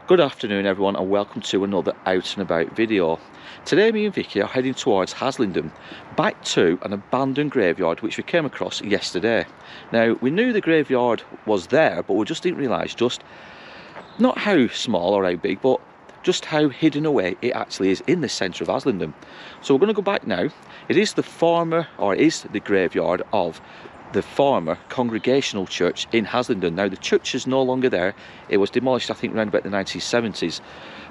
Good afternoon everyone, and welcome to another out and about video. Today me and Vicky are heading towards Haslingden, back to an abandoned graveyard which we came across yesterday. Now we knew the graveyard was there, but we just didn't realise just not how small or how big, but just how hidden away it actually is in the centre of Haslingden. So we're going to go back now. It is the graveyard of the former Congregational Church in Haslingden. Now the church is no longer there. It was demolished I think around about the 1970s,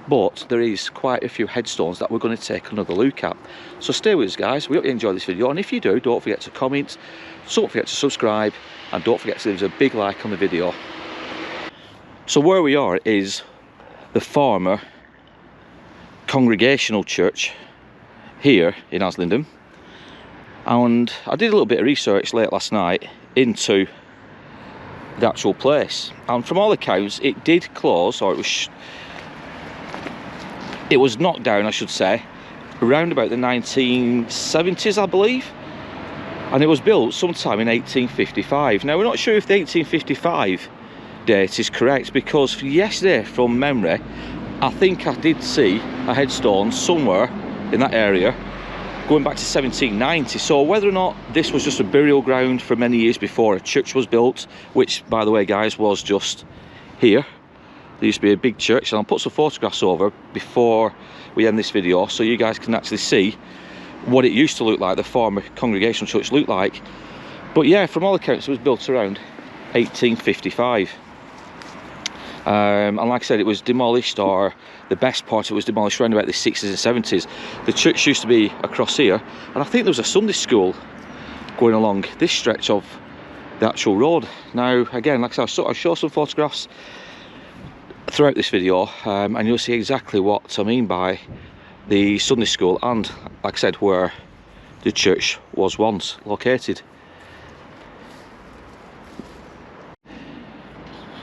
but there is quite a few headstones that we're going to take another look at. So stay with us guys, we hope you enjoy this video, and if you do, don't forget to comment, don't forget to subscribe, and don't forget to leave us a big like on the video. So where we are is the former Congregational Church here in Haslingden. And I did a little bit of research late last night into the actual place, and from all accounts it did close, or it was knocked down I should say, around about the 1970s I believe, and it was built sometime in 1855. Now we're not sure if the 1855 date is correct, because yesterday from memory I think I did see a headstone somewhere in that area going back to 1790, so whether or not this was just a burial ground for many years before a church was built, which by the way guys was just here. There used to be a big church, and I'll put some photographs over before we end this video so you guys can actually see what it used to look like, the former Congregational Church looked like. But yeah, from all accounts it was built around 1855. And like I said, it was demolished, or the best part of it was demolished around about the 60s and 70s. The church used to be across here, and I think there was a Sunday school going along this stretch of the actual road. Now again, like I said, I'll show some photographs throughout this video, and you'll see exactly what I mean by the Sunday school, and like I said, where the church was once located.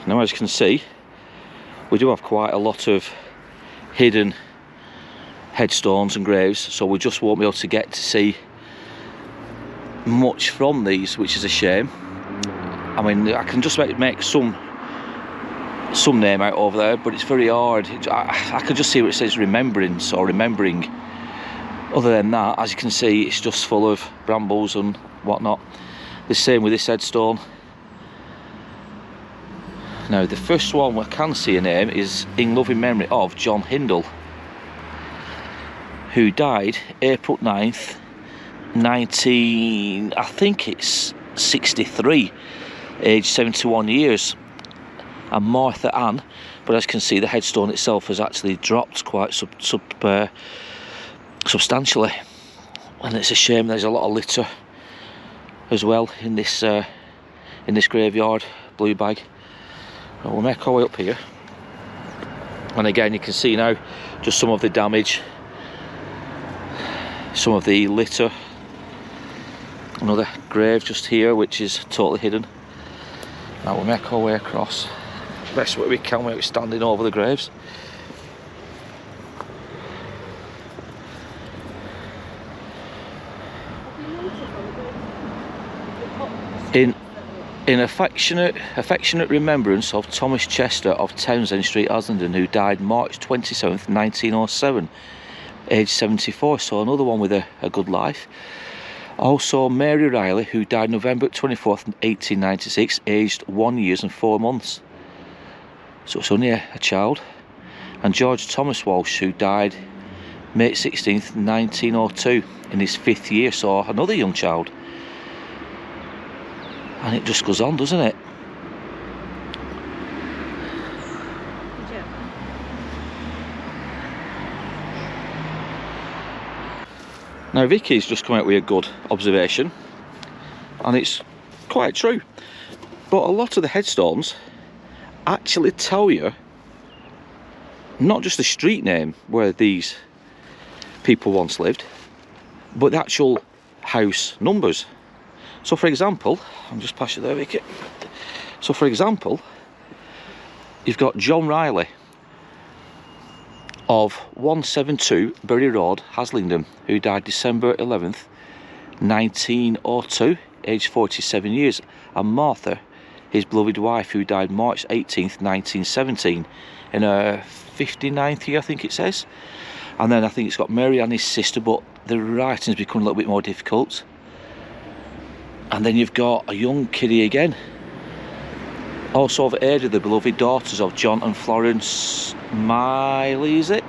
Now as you can see, we do have quite a lot of hidden headstones and graves, so we just won't be able to get to see much from these, which is a shame. I mean, I can just make some name out over there, but it's very hard. I can just see where it says remembrance or remembering. Other than that, as you can see, it's just full of brambles and whatnot. The same with this headstone. Now the first one we can see a name is in loving memory of John Hindle, who died April 9th, I think it's 63, aged 71 years, and Martha Ann. But as you can see, the headstone itself has actually dropped quite substantially, and it's a shame. There's a lot of litter as well in this graveyard. Blue bag. We'll make our way up here, and again you can see now just some of the damage, some of the litter. Another grave just here which is totally hidden. Now we'll make our way across the best way we can without standing over the graves. In affectionate remembrance of Thomas Chester of Townsend Street, Haslingden, who died March 27th, 1907, aged 74, so another one with a good life. Also Mary Riley, who died November 24th, 1896, aged 1 year and 4 months, so it's only a child. And George Thomas Walsh, who died May 16th, 1902, in his 5th year, so another young child. And it just goes on, doesn't it? Now Vicky's just come out with a good observation, and it's quite true. But a lot of the headstones actually tell you not just the street name where these people once lived, but the actual house numbers. So for example, I'll just pass you there, Vicky. So for example, you've got John Riley of 172 Bury Road, Haslingden, who died December 11th, 1902, aged 47 years, and Martha, his beloved wife, who died March 18th, 1917, in her 59th year, I think it says. And then I think it's got Mary and his sister, but the writing's become a little bit more difficult. And then you've got a young kiddie again, also of Ada, the beloved daughters of John and Florence Miley, is it?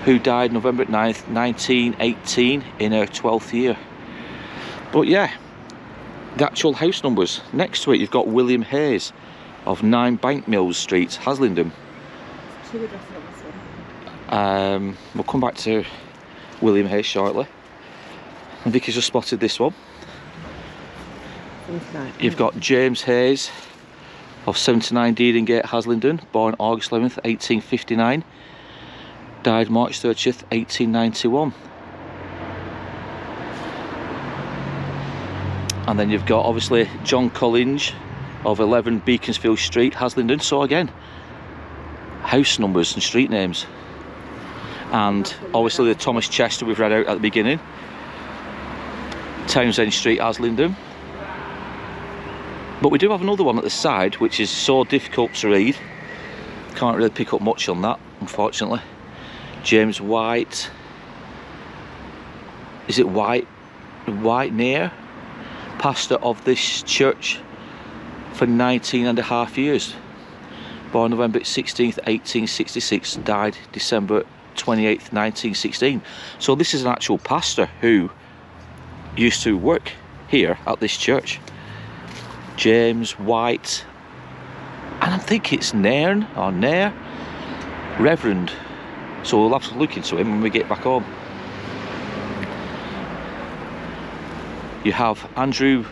Who died November 9th, 1918 in her 12th year. But yeah, the actual house numbers. Next to it you've got William Hayes of 9 Bank Mills Street, Haslingden. We'll come back to William Hayes shortly. And Vicky's just spotted this one. You've got James Hayes of 79 Deeding Gate, Haslingden, born August 11th, 1859, died March 30th, 1891. And then you've got obviously John Collins of 11 Beaconsfield Street, Haslingden. So again, house numbers and street names. And obviously the Thomas Chester we've read out at the beginning, Townsend Street, Haslingden. But we do have another one at the side which is so difficult to read, can't really pick up much on that, unfortunately. James White, is it White Near, pastor of this church for 19.5 years, born November 16th 1866, died December 28th 1916. So this is an actual pastor who used to work here at this church. James White, and I think it's Nairn or Nair, Reverend. So we'll have to look into him when we get back home. You have Andrew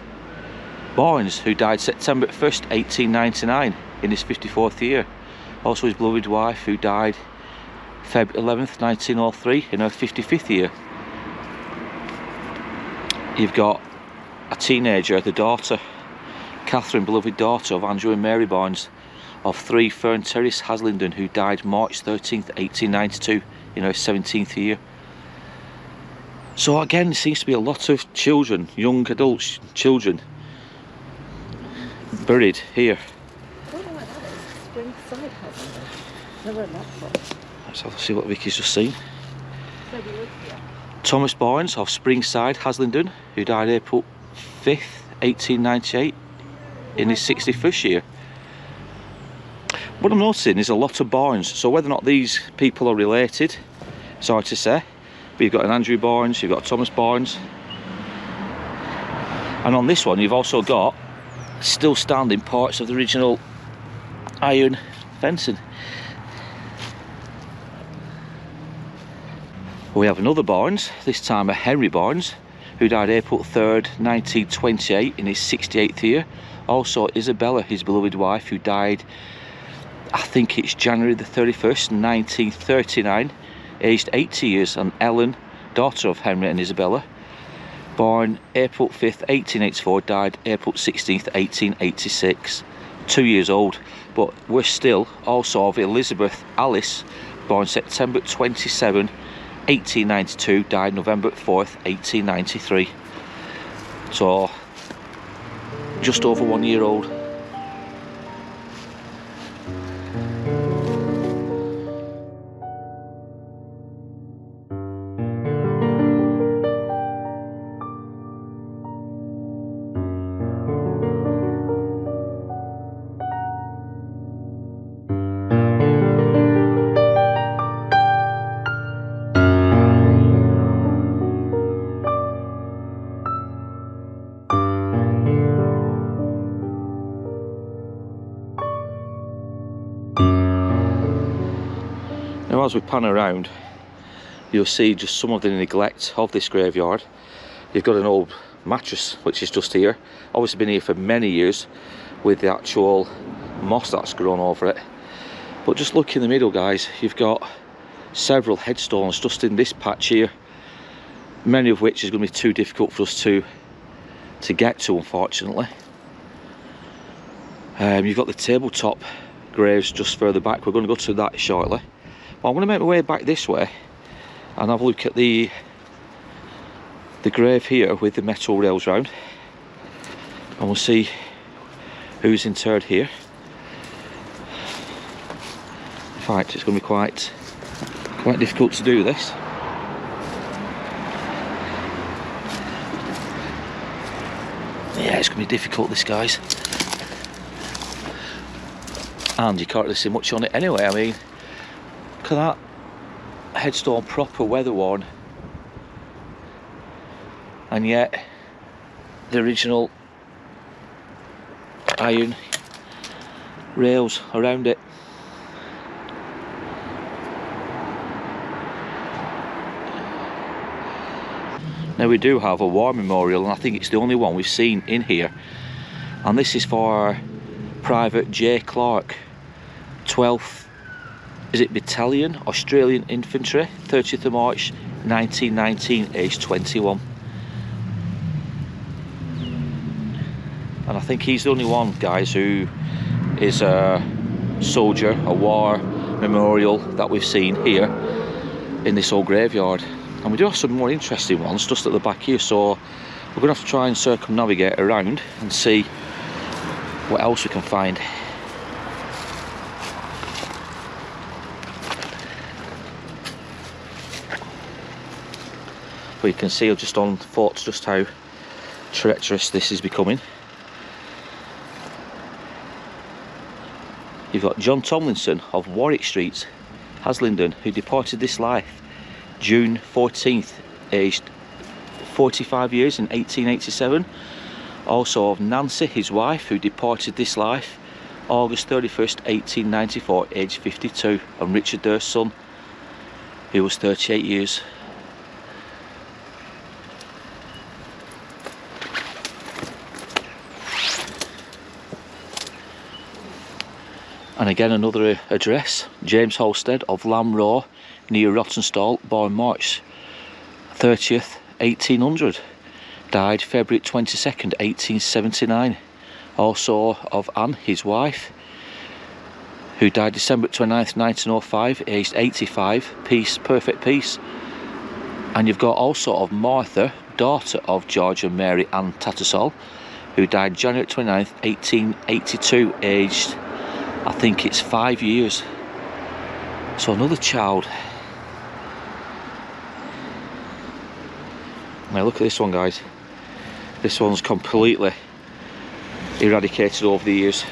Barnes, who died September 1st 1899 in his 54th year. Also his beloved wife, who died February 11th 1903 in her 55th year. You've got a teenager, the daughter Catherine, beloved daughter of Andrew and Mary Barnes of 3 Fern Terrace, Haslingden, who died March 13th 1892 in her 17th year. So again, there seems to be a lot of children, young adults, children buried here. I don't know what that is. Spring side, Haslingden. Never heard that before. Let's have a see what Vicky's just seen. Thomas Barnes of Springside, Haslingden, who died April 5th 1898 in his 61st year. What I'm noticing is a lot of Barnes, so whether or not these people are related, it's hard to say. But you've got an Andrew Barnes, you've got Thomas Barnes, and on this one you've also got still standing parts of the original iron fencing. We have another Barnes, this time a Henry Barnes, who died April 3rd 1928 in his 68th year. Also Isabella, his beloved wife, who died, I think it's January the 31st 1939, aged 80 years, and Ellen, daughter of Henry and Isabella, born April 5th 1884, died April 16th 1886, 2 years old. But we're still also of Elizabeth Alice, born September 27 1892, died November 4th 1893. So just over 1 year old. Now as we pan around, you'll see just some of the neglect of this graveyard. You've got an old mattress which is just here, obviously been here for many years with the actual moss that's grown over it. But just look in the middle, guys, you've got several headstones just in this patch here, many of which is going to be too difficult for us to get to, unfortunately. You've got the tabletop graves just further back. We're going to go to that shortly. But I'm going to make my way back this way and have a look at the grave here with the metal rails round, and we'll see who's interred here. In fact, it's going to be quite difficult to do this. Yeah, it's going to be difficult, this, guys. And you can't really see much on it anyway. I mean, look at that headstone, proper weather worn, and yet the original iron rails around it. Now we do have a war memorial, and I think it's the only one we've seen in here, and this is for Private J. Clark, 12th, is it Battalion, Australian Infantry, 30th of March 1919, aged 21. And I think he's the only one, guys, who is a soldier, a war memorial that we've seen here in this old graveyard. And we do have some more interesting ones just at the back here, so we're going to have to try and circumnavigate around and see what else we can find. But you can see just on thoughts just how treacherous this is becoming. You've got John Tomlinson of Warwick Street, Haslingden, who departed this life June 14th, aged 45 years in 1887. Also of Nancy, his wife, who departed this life August 31st, 1894, aged 52. And Richard, their son, who was 38 years. And again, another address, James Holstead of Lamb Row, near Rottenstall, born March 30th, 1800. Died February 22nd, 1879. Also of Anne, his wife, who died December 29th, 1905, aged 85. Peace, perfect peace. And you've got also of Martha, daughter of George and Mary Ann Tattersall, who died January 29th, 1882, aged, I think it's 5 years. So another child. Now look at this one, guys. This one's completely eradicated over the years.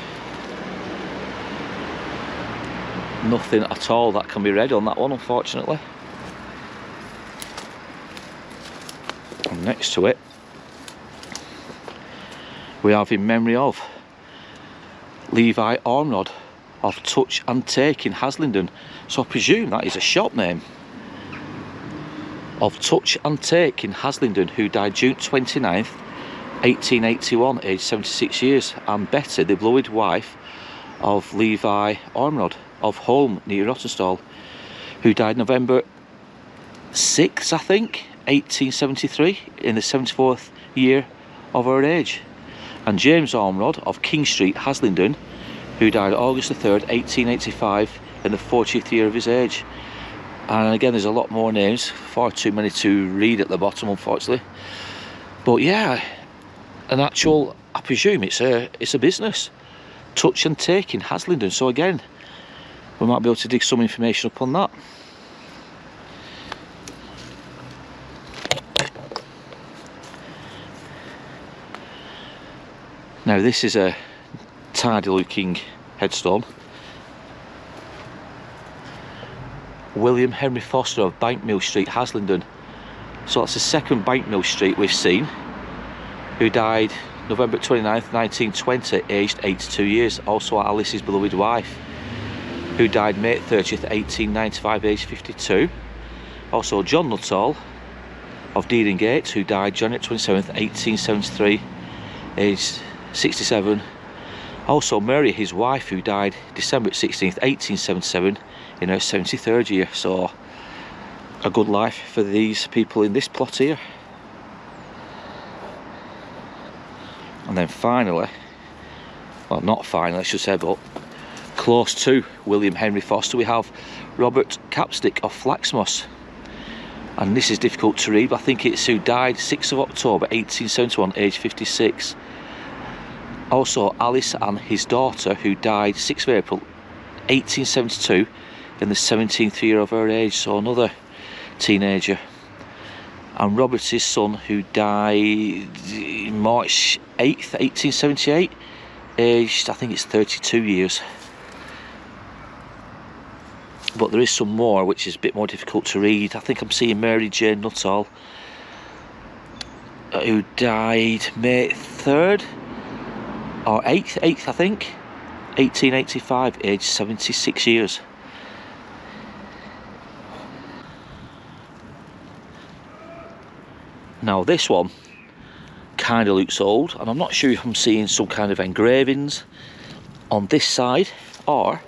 Nothing at all that can be read on that one, unfortunately. And next to it, we have in memory of Levi Ormrod of Touch and Take in Haslingden. So I presume that is a shop name. Of Touch and Take in Haslingden, who died June 29th, 1881, aged 76 years. And Betty, the beloved wife of Levi Ormrod of Holme near Rottenstall, who died November 6th, I think, 1873, in the 74th year of her age. And James Ormrod of King Street, Haslingden, who died August the 3rd, 1885, in the 40th year of his age. And again, there's a lot more names, far too many to read at the bottom, unfortunately. But yeah, an actual, I presume it's a business, Touch and Take in Haslingden. So again, we might be able to dig some information up on that. Now this is a tidy looking headstone. William Henry Foster of Bankmill Street, Haslingden. So that's the second Bankmill Street we've seen, who died November 29th, 1920, aged 82 years. Also Alice's beloved wife, who died May 30th, 1895, aged 52. Also John Nuttall of Deedingate, who died January 27th, 1873, aged 67. Also Mary, his wife, who died December 16th, 1877, in her 73rd year. So a good life for these people in this plot here. And then finally, well, not finally I should say, but close to William Henry Foster, we have Robert Capstick of Flaxmoss. And this is difficult to read, but I think it's who died 6th of October 1871, aged 56. Also Alice and his daughter, who died 6th of April 1872, in the 17th year of her age, so another teenager. And Robert's his son, who died March 8th, 1878, aged, I think it's 32 years. But there is some more which is a bit more difficult to read. I think I'm seeing Mary Jane Nuttall, who died May 3rd or 8th I think, 1885, aged 76 years. Now this one kind of looks old, and I'm not sure if I'm seeing some kind of engravings on this side or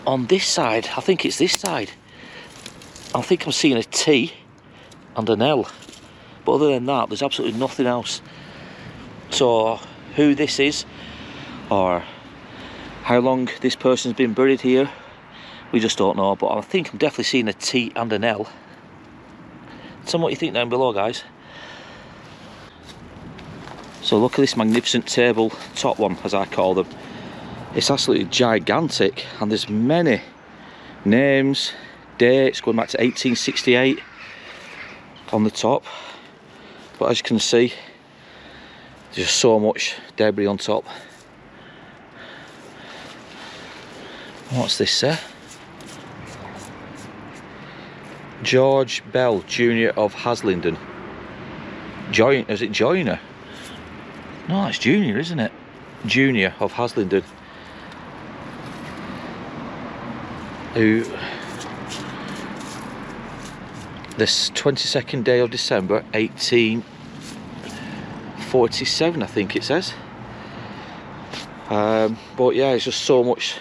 on this side. I think it's this side. I think I'm seeing a T and an L, but other than that there's absolutely nothing else. So who this is or how long this person's been buried here, we just don't know, but I think I'm definitely seeing a T and an L. Tell me what you think down below, guys. So look at this magnificent table top one, as I call them. It's absolutely gigantic, and there's many names, dates going back to 1868 on the top. But as you can see, there's just so much debris on top. What's this say? George Bell, Jr. of Haslingden. Is it Joiner? No, it's Junior, isn't it? Junior of Haslingden. Who, this 22nd day of December 1847, I think it says. But yeah, it's just so much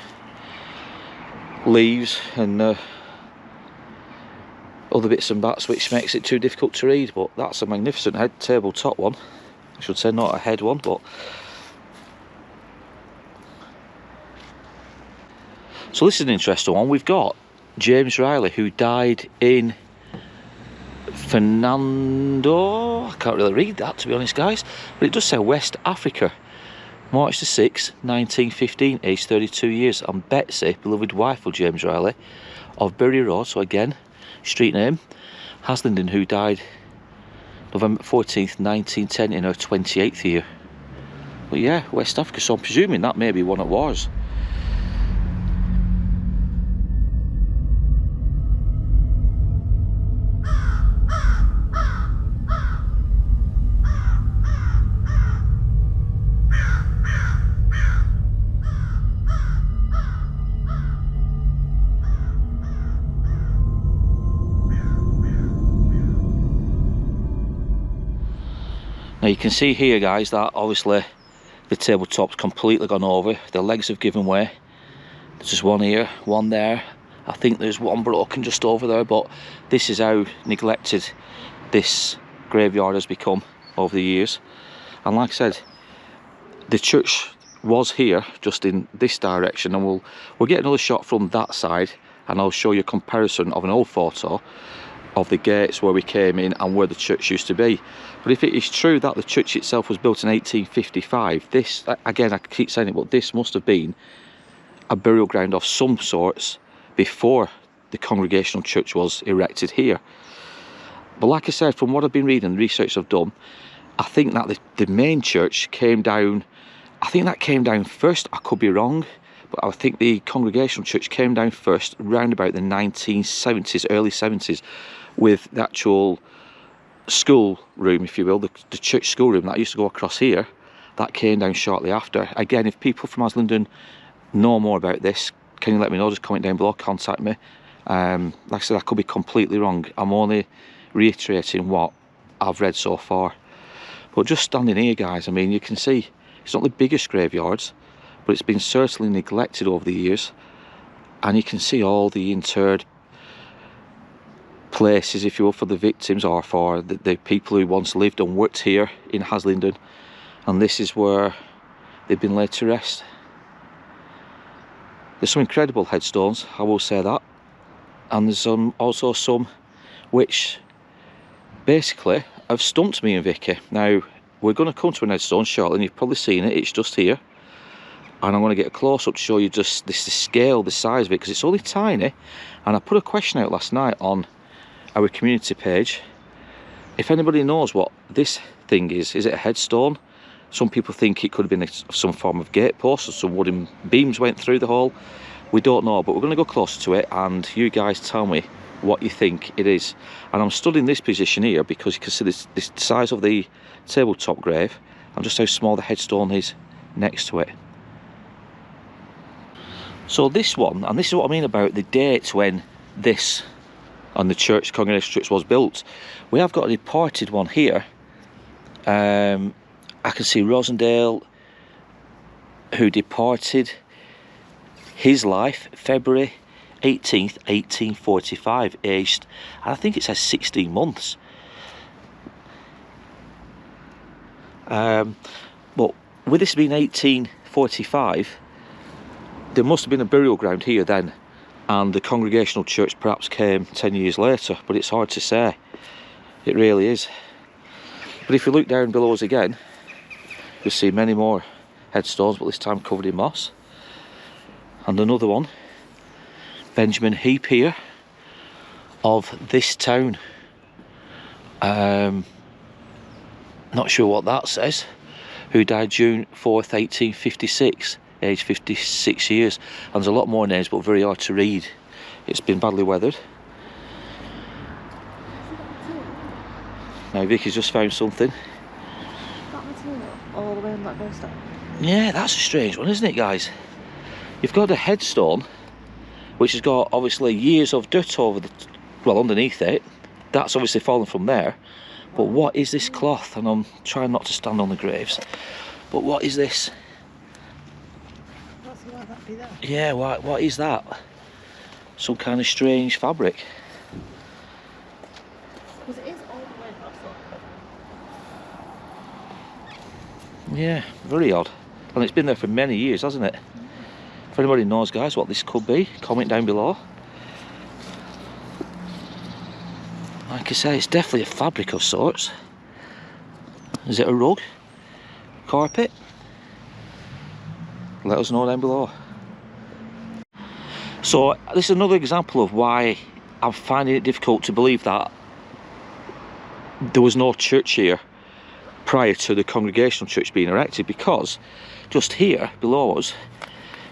leaves and other bits and bats which makes it too difficult to read. But that's a magnificent head table top one, I should say, not a head one. But so this is an interesting one. We've got James Riley, who died in Fernando, I can't really read that, to be honest, guys, but it does say West Africa, March the 6th, 1915, aged 32 years. And Betsy, beloved wife of James Riley, of Bury Road, so again, street name, Haslingden, who died November 14th, 1910, in her 28th year. But yeah, West Africa, so I'm presuming that may be one it was. Now you can see here, guys, that obviously the tabletop's completely gone over. The legs have given way. There's just one here, one there. I think there's one broken just over there, but this is how neglected this graveyard has become over the years. And like I said, the church was here, just in this direction, and we'll get another shot from that side, and I'll show you a comparison of an old photo of the gates where we came in and where the church used to be. But if it is true that the church itself was built in 1855, this, again, I keep saying it, but this must have been a burial ground of some sorts before the Congregational Church was erected here. But like I said, from what I've been reading, the research I've done, I think that the main church came down, I think that came down first. I could be wrong, but I think the Congregational Church came down first around about the 1970s, early 70s, with the actual school room, if you will, the church school room that used to go across here. That came down shortly after. Again, if people from Haslingden know more about this, can you let me know? Just comment down below, contact me. Like I said, I could be completely wrong. I'm only reiterating what I've read so far. But just standing here, guys, I mean, you can see it's not the biggest graveyards, but it's been certainly neglected over the years. And you can see all the interred places, if you will, for the victims, or for the people who once lived and worked here in Haslingden. And this is where they've been laid to rest. There's some incredible headstones, I will say that. And there's also some which basically have stumped me and Vicky. Now, we're going to come to an headstone shortly, and you've probably seen it, it's just here. and I'm going to get a close-up to show you just the scale, the size of it, because it's only tiny. And I put a question out last night on our community page. If anybody knows what this thing is it a headstone? Some people think it could have been some form of gatepost, or some wooden beams went through the hole. We don't know, but we're going to go closer to it, and you guys tell me what you think it is. And I'm stood in this position here because you can see this size of the tabletop grave and just how small the headstone is next to it. So this one, and this is what I mean about the date when this and the church, Congregational Church, was built. We have got a departed one here. I can see Rosendale, who departed his life February 18th, 1845, aged, and I think it says 16 months. But with this being 1845, there must have been a burial ground here then, and the Congregational Church perhaps came 10 years later, but it's hard to say. It really is. But if you look down below us again, you'll see many more headstones, but this time covered in moss. And another one, Benjamin Heap here, of this town. Not sure what that says. Who died June 4th, 1856, aged 56 years. And there's a lot more names, but very hard to read. It's been badly weathered. Now Vicky's just found something. That material all the way on that goes down. Yeah, that's a strange one, isn't it, guys? You've got a headstone which has got obviously years of dirt over the, well, underneath it. That's obviously fallen from there. But what is this cloth? And I'm trying not to stand on the graves. But what is this? What's like that be there? Yeah, what is that? Some kind of strange fabric. Because it is all the way across. Yeah, very odd. And it's been there for many years, hasn't it? If anybody knows, guys, what this could be, comment down below. Like I say, it's definitely a fabric of sorts. Is it a rug? Carpet? Let us know down below. So this is another example of why I'm finding it difficult to believe that there was no church here prior to the Congregational Church being erected, because just here below us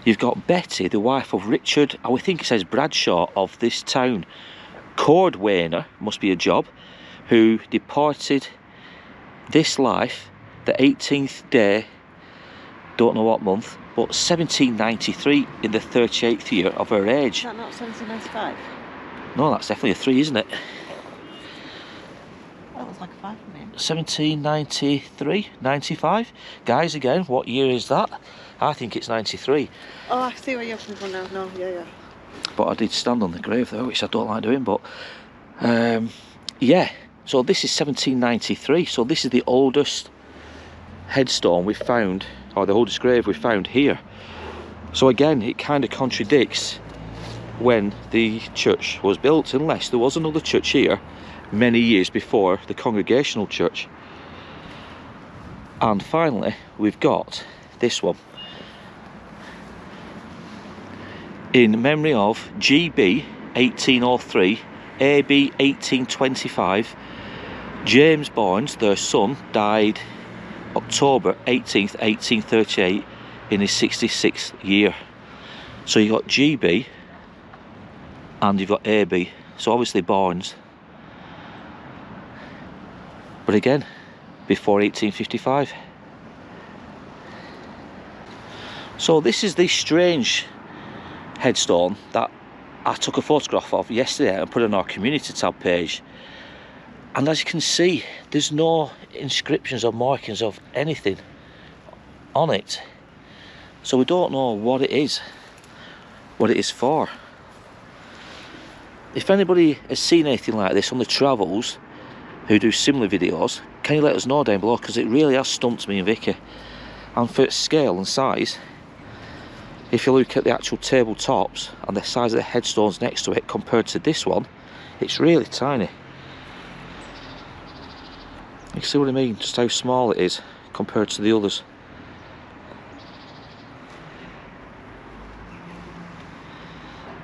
you've got Betty, the wife of Richard, I think it says Bradshaw, of this town. Cordwainer, must be a job, who departed this life the 18th day, don't know what month, but 1793, in the 38th year of her age. Is that not 1795? No, that's definitely a 3, isn't it? That looks like a 5 for me. 1793, 95. Guys, again, what year is that? I think it's 93. Oh, I see where you're coming from now. No, yeah. But I did stand on the grave though, which I don't like doing. But yeah, so this is 1793. So this is the oldest headstone we've found, or the oldest grave we've found here. So again, it kind of contradicts when the church was built, unless there was another church here many years before the Congregational Church. And finally, we've got this one. In memory of GB 1803, AB 1825, James Barnes, their son, died October 18th, 1838, in his 66th year. So you've got GB and you've got AB, so obviously Barnes. But again, before 1855. So this is the strange headstone that I took a photograph of yesterday and put on our community tab page. And as you can see, there's no inscriptions or markings of anything on it. So we don't know what it is for. If anybody has seen anything like this on the travels, who do similar videos, can you let us know down below, because it really has stumped me and Vicky. And for its scale and size, if you look at the actual tabletops and the size of the headstones next to it compared to this one, it's really tiny. You see what I mean, just how small it is compared to the others.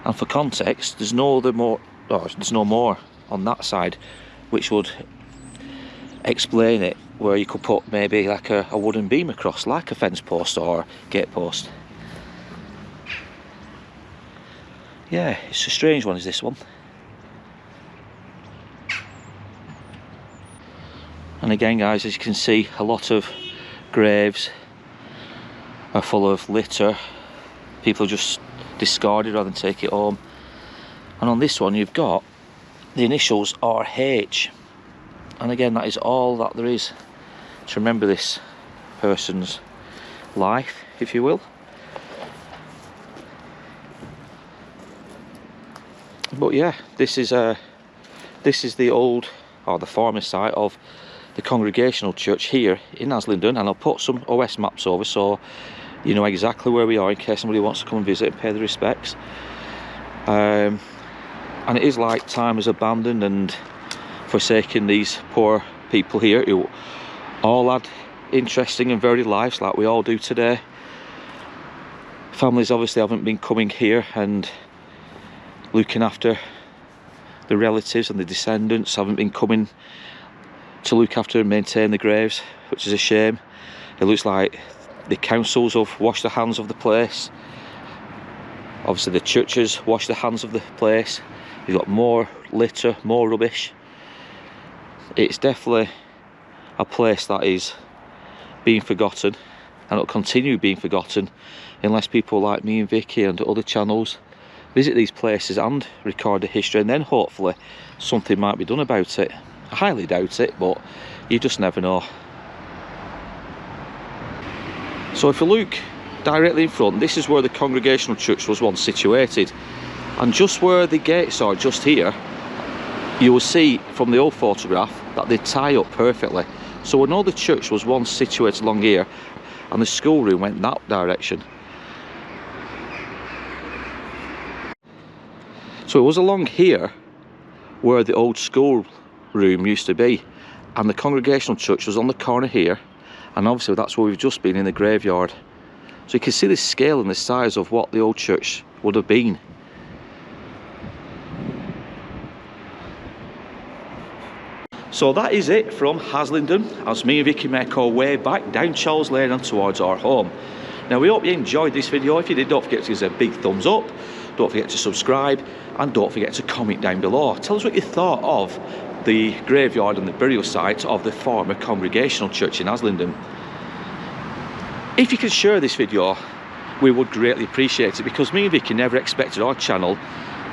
And for context, there's no more on that side, which would explain it, where you could put maybe like a wooden beam across, like a fence post or gate post. Yeah, it's a strange one, is this one. And again, guys, as you can see, a lot of graves are full of litter. People just discard it rather than take it home. And on this one, you've got the initials RH. And again, that is all that there is to remember this person's life, if you will. But yeah, this is the old, or the former site of the Congregational Church here in Haslingden, and I'll put some OS maps over so you know exactly where we are in case somebody wants to come and visit and pay the respects. And it is like time has abandoned and forsaken these poor people here who all had interesting and varied lives like we all do today. Families obviously haven't been coming here and looking after the relatives, and the descendants haven't been coming to look after and maintain the graves, which is a shame. It looks like the councils have washed the hands of the place. Obviously the churches washed the hands of the place. You've got more litter, more rubbish. It's definitely a place that is being forgotten, and it'll continue being forgotten unless people like me and Vicky and other channels visit these places and record the history, and then hopefully something might be done about it. I highly doubt it, but you just never know. So if you look directly in front, this is where the Congregational Church was once situated, and just where the gates are, just here, you will see from the old photograph that they tie up perfectly. So we know the church was once situated along here, and the schoolroom went that direction. So it was along here where the old school room used to be, and the Congregational Church was on the corner here, and obviously that's where we've just been, in the graveyard. So you can see the scale and the size of what the old church would have been. So that is it from Haslingden, as me and Vicky make our way back down Charles Lane and towards our home. Now we hope you enjoyed this video. If you did, don't forget to give us a big thumbs up, don't forget to subscribe, and don't forget to comment down below. Tell us what you thought of the graveyard and the burial site of the former Congregational Church in Haslingden. If you could share this video, we would greatly appreciate it, because me and Vicky never expected our channel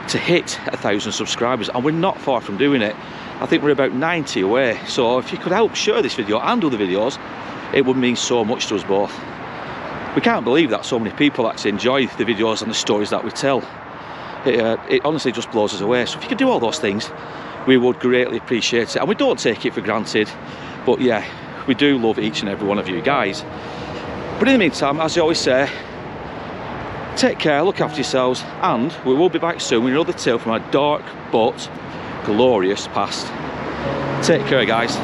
to hit 1,000 subscribers, and we're not far from doing it. I think we're about 90 away. So if you could help share this video and other videos, it would mean so much to us both. We can't believe that so many people actually enjoy the videos and the stories that we tell. It honestly just blows us away. So if you could do all those things, we would greatly appreciate it. And we don't take it for granted, but yeah, we do love each and every one of you guys. But in the meantime, as I always say, take care, look after yourselves, and we will be back soon with another tale from our dark but glorious past. Take care, guys.